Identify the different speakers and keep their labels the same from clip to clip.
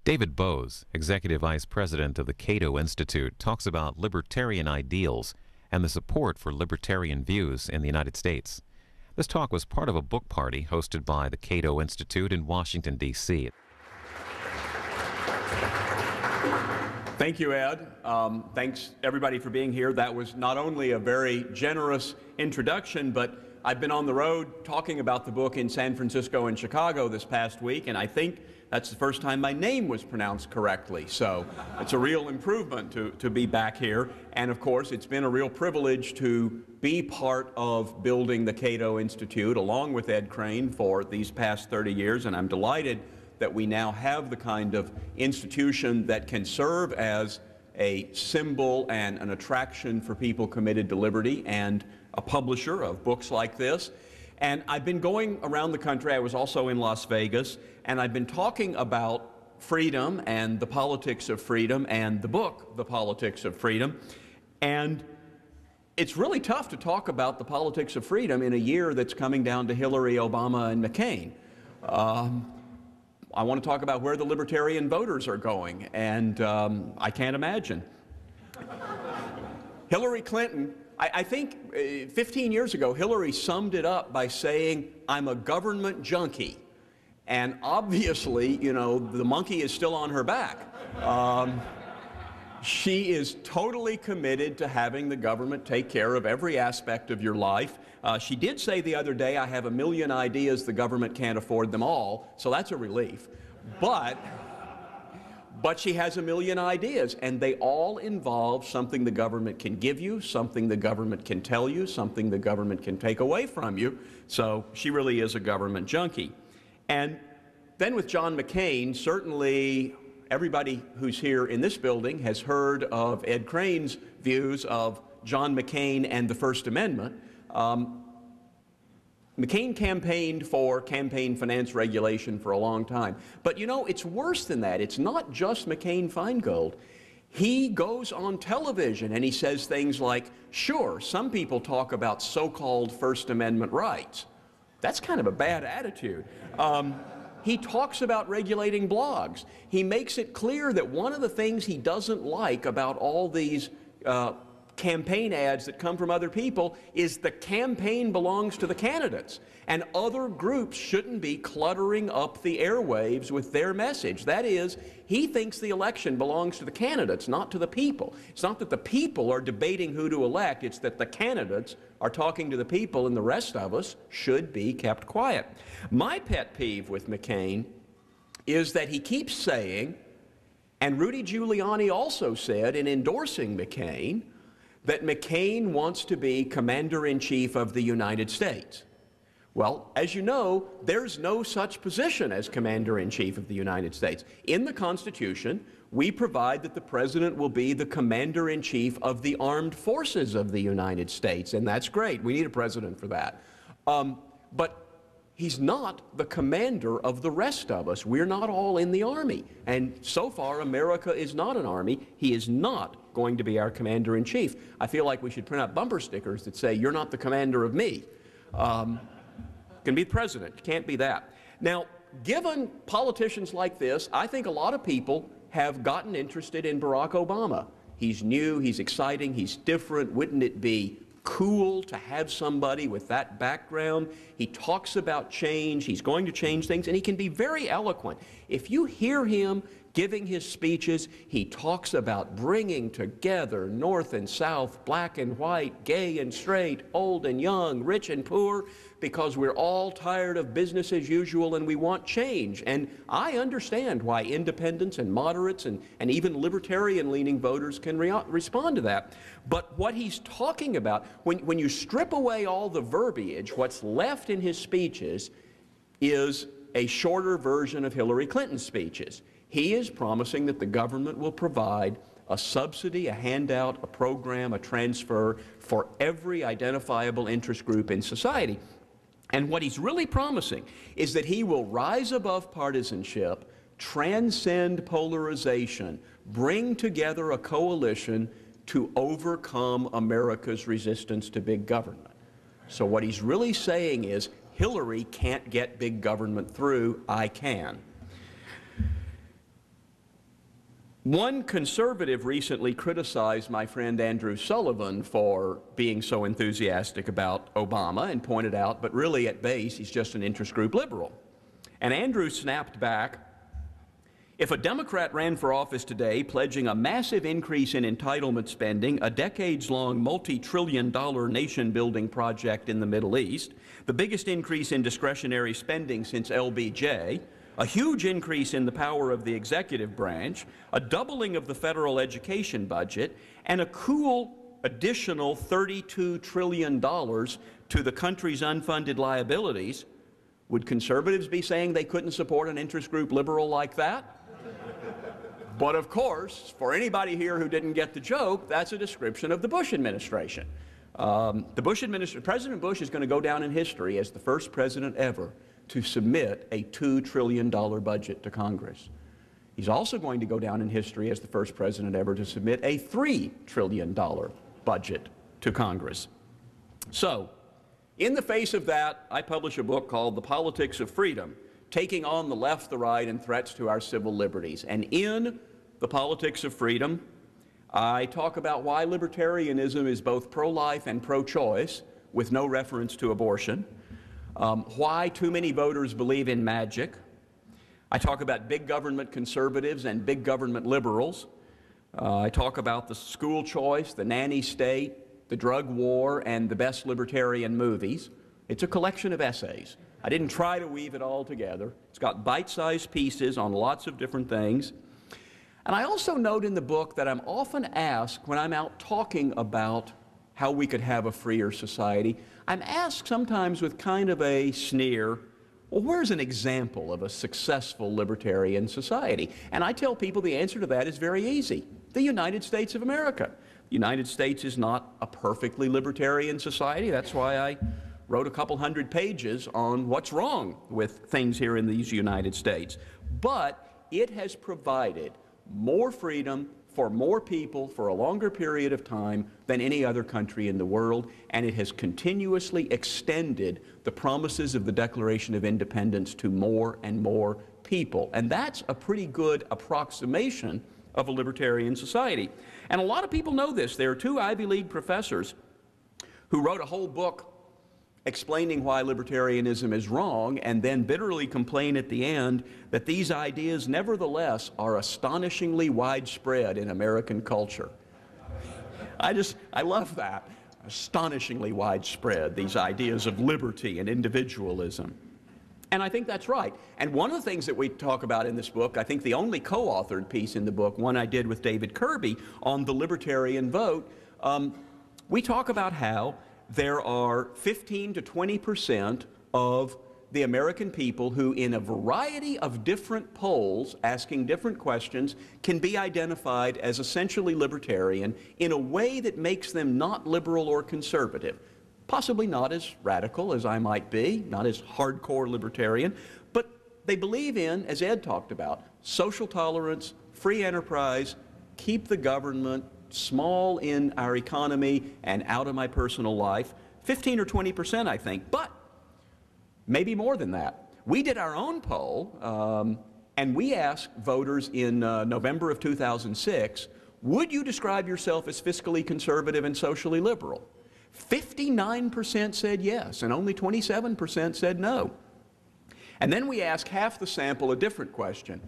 Speaker 1: David Boaz, Executive Vice President of the Cato Institute, talks about libertarian ideals and the support for libertarian views in the United States. This talk was part of a book party hosted by the Cato Institute in Washington, D.C.
Speaker 2: Thank you, Ed. Thanks, everybody, for being here. That was not only a very generous introduction, but I've been on the road talking about the book in San Francisco and Chicago this past week, and I think that's the first time my name was pronounced correctly. So it's a real improvement to be back here. And of course, it's been a real privilege to be part of building the Cato Institute along with Ed Crane for these past 30 years, and I'm delighted that we now have the kind of institution that can serve as a symbol and an attraction for people committed to liberty and a publisher of books like this. And I've been going around the country. I was also in Las Vegas, and I've been talking about freedom and the politics of freedom and the book, The Politics of Freedom. And it's really tough to talk about the politics of freedom in a year that's coming down to Hillary, Obama, and McCain. I want to talk about where the libertarian voters are going, and I can't imagine. Hillary Clinton, I think 15 years ago, Hillary summed it up by saying, "I'm a government junkie." And obviously, you know, the monkey is still on her back. She is totally committed to having the government take care of every aspect of your life. She did say the other day, "I have a million ideas, the government can't afford them all," so that's a relief. But she has a million ideas, and they all involve something the government can give you, something the government can tell you, something the government can take away from you. So she really is a government junkie. And then with John McCain, certainly everybody who's here in this building has heard of Ed Crane's views of John McCain and the First Amendment. McCain campaigned for campaign finance regulation for a long time. But you know, it's worse than that. It's not just McCain-Feingold. He goes on television and he says things like, "Sure, some people talk about so-called First Amendment rights." That's kind of a bad attitude. He talks about regulating blogs. He makes it clear that one of the things he doesn't like about all these campaign ads that come from other people is the campaign belongs to the candidates, and other groups shouldn't be cluttering up the airwaves with their message. That is, he thinks the election belongs to the candidates, not to the people. It's not that the people are debating who to elect, it's that the candidates are talking to the people, and the rest of us should be kept quiet. My pet peeve with McCain is that he keeps saying, and Rudy Giuliani also said in endorsing McCain, that McCain wants to be Commander-in-Chief of the United States. Well, as you know, there's no such position as Commander-in-Chief of the United States. In the Constitution, we provide that the President will be the Commander-in-Chief of the Armed Forces of the United States, and that's great. We need a president for that. But he's not the commander of the rest of us. We're not all in the Army. And so far, America is not an army. He is not going to be our commander-in-chief. I feel like we should print out bumper stickers that say, "You're not the commander of me." Can be the president. Can't be that. Now, given politicians like this, I think a lot of people have gotten interested in Barack Obama. He's new, he's exciting, he's different. Wouldn't it be cool to have somebody with that background? He talks about change, he's going to change things, and he can be very eloquent. If you hear him giving his speeches, he talks about bringing together North and South, black and white, gay and straight, old and young, rich and poor, because we're all tired of business as usual and we want change. And I understand why independents and moderates and even libertarian-leaning voters can respond to that. But what he's talking about, when you strip away all the verbiage, what's left in his speeches is a shorter version of Hillary Clinton's speeches. He is promising that the government will provide a subsidy, a handout, a program, a transfer for every identifiable interest group in society. And what he's really promising is that he will rise above partisanship, transcend polarization, bring together a coalition to overcome America's resistance to big government. So what he's really saying is, Hillary can't get big government through, I can. One conservative recently criticized my friend Andrew Sullivan for being so enthusiastic about Obama and pointed out, but really at base, he's just an interest group liberal. And Andrew snapped back, "If a Democrat ran for office today pledging a massive increase in entitlement spending, a decades-long multi-trillion-dollar nation-building project in the Middle East, the biggest increase in discretionary spending since LBJ, a huge increase in the power of the executive branch, a doubling of the federal education budget, and a cool additional $32 trillion to the country's unfunded liabilities, would conservatives be saying they couldn't support an interest group liberal like that?" But of course, for anybody here who didn't get the joke, that's a description of the Bush administration. President Bush is going to go down in history as the first president ever to submit a $2 trillion budget to Congress. He's also going to go down in history as the first president ever to submit a $3 trillion budget to Congress. So, in the face of that, I publish a book called The Politics of Freedom, Taking on the Left, the Right, and Threats to Our Civil Liberties. And in The Politics of Freedom, I talk about why libertarianism is both pro-life and pro-choice, with no reference to abortion, why too many voters believe in magic. I talk about big government conservatives and big government liberals. I talk about the school choice, the nanny state, the drug war, and the best libertarian movies. It's a collection of essays. I didn't try to weave it all together. It's got bite-sized pieces on lots of different things. And I also note in the book that I'm often asked when I'm out talking about how we could have a freer society, I'm asked sometimes with kind of a sneer, well, where's an example of a successful libertarian society? And I tell people the answer to that is very easy. The United States of America. The United States is not a perfectly libertarian society. That's why I wrote a couple hundred pages on what's wrong with things here in these United States. But it has provided more freedom for more people for a longer period of time than any other country in the world, and it has continuously extended the promises of the Declaration of Independence to more and more people. And that's a pretty good approximation of a libertarian society. And a lot of people know this. There are two Ivy League professors who wrote a whole book explaining why libertarianism is wrong, and then bitterly complain at the end that these ideas nevertheless are astonishingly widespread in American culture. I love that. Astonishingly widespread, these ideas of liberty and individualism. And I think that's right. And one of the things that we talk about in this book, I think the only co-authored piece in the book, one I did with David Kirby on the libertarian vote, we talk about how there are 15 to 20% of the American people who, in a variety of different polls, asking different questions, can be identified as essentially libertarian in a way that makes them not liberal or conservative. Possibly not as radical as I might be, not as hardcore libertarian, but they believe in, as Ed talked about, social tolerance, free enterprise, keep the government small in our economy and out of my personal life. 15 or 20%, I think, but maybe more than that. We did our own poll, and we asked voters in November of 2006, would you describe yourself as fiscally conservative and socially liberal? 59% said yes, and only 27% said no. And then we asked half the sample a different question.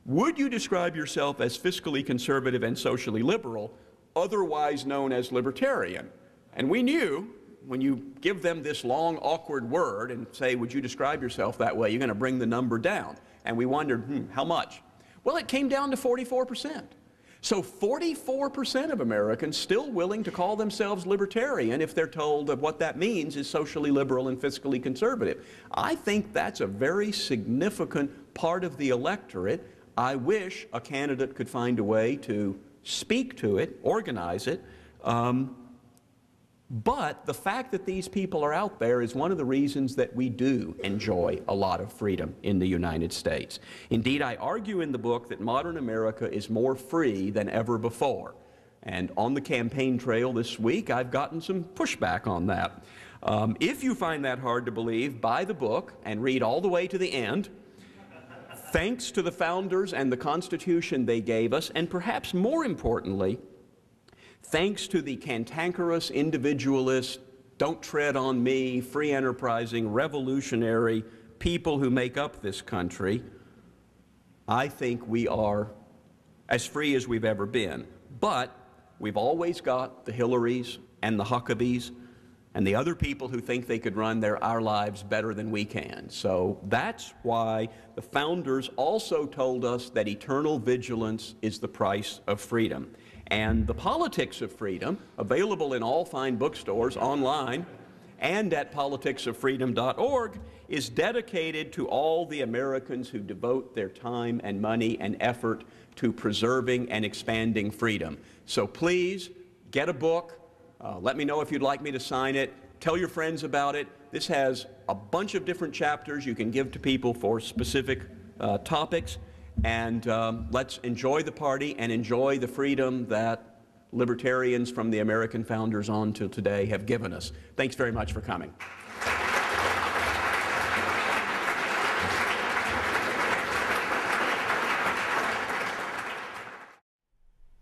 Speaker 2: Would you describe yourself as fiscally conservative and socially liberal, otherwise known as libertarian? And we knew when you give them this long, awkward word and say, would you describe yourself that way, you're going to bring the number down. And we wondered, how much? Well, it came down to 44%. So 44% of Americans still willing to call themselves libertarian if they're told that what that means is socially liberal and fiscally conservative. I think that's a very significant part of the electorate. I wish a candidate could find a way to speak to it, organize it, but the fact that these people are out there is one of the reasons that we do enjoy a lot of freedom in the United States. Indeed, I argue in the book that modern America is more free than ever before. And on the campaign trail this week, I've gotten some pushback on that. If you find that hard to believe, buy the book and read all the way to the end. Thanks to the founders and the Constitution they gave us, and perhaps more importantly, thanks to the cantankerous, individualist, don't tread on me, free enterprising, revolutionary people who make up this country, I think we are as free as we've ever been. But we've always got the Hillarys and the Huckabees and the other people who think they could run our lives better than we can. So that's why the founders also told us that eternal vigilance is the price of freedom. And The Politics of Freedom, available in all fine bookstores, online, and at politicsoffreedom.org, is dedicated to all the Americans who devote their time and money and effort to preserving and expanding freedom. So please, get a book. Let me know if you'd like me to sign it. Tell your friends about it. This has a bunch of different chapters you can give to people for specific topics. And let's enjoy the party and enjoy the freedom that libertarians from the American founders on till today have given us. Thanks very much for coming.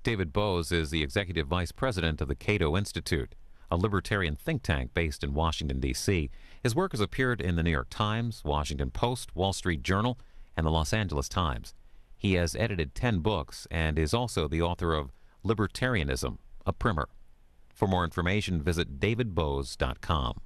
Speaker 1: David Boaz is the executive vice president of the Cato Institute, a libertarian think tank based in Washington, D.C. His work has appeared in the New York Times, Washington Post, Wall Street Journal, and the Los Angeles Times. He has edited 10 books and is also the author of Libertarianism, a Primer. For more information, visit davidboaz.com.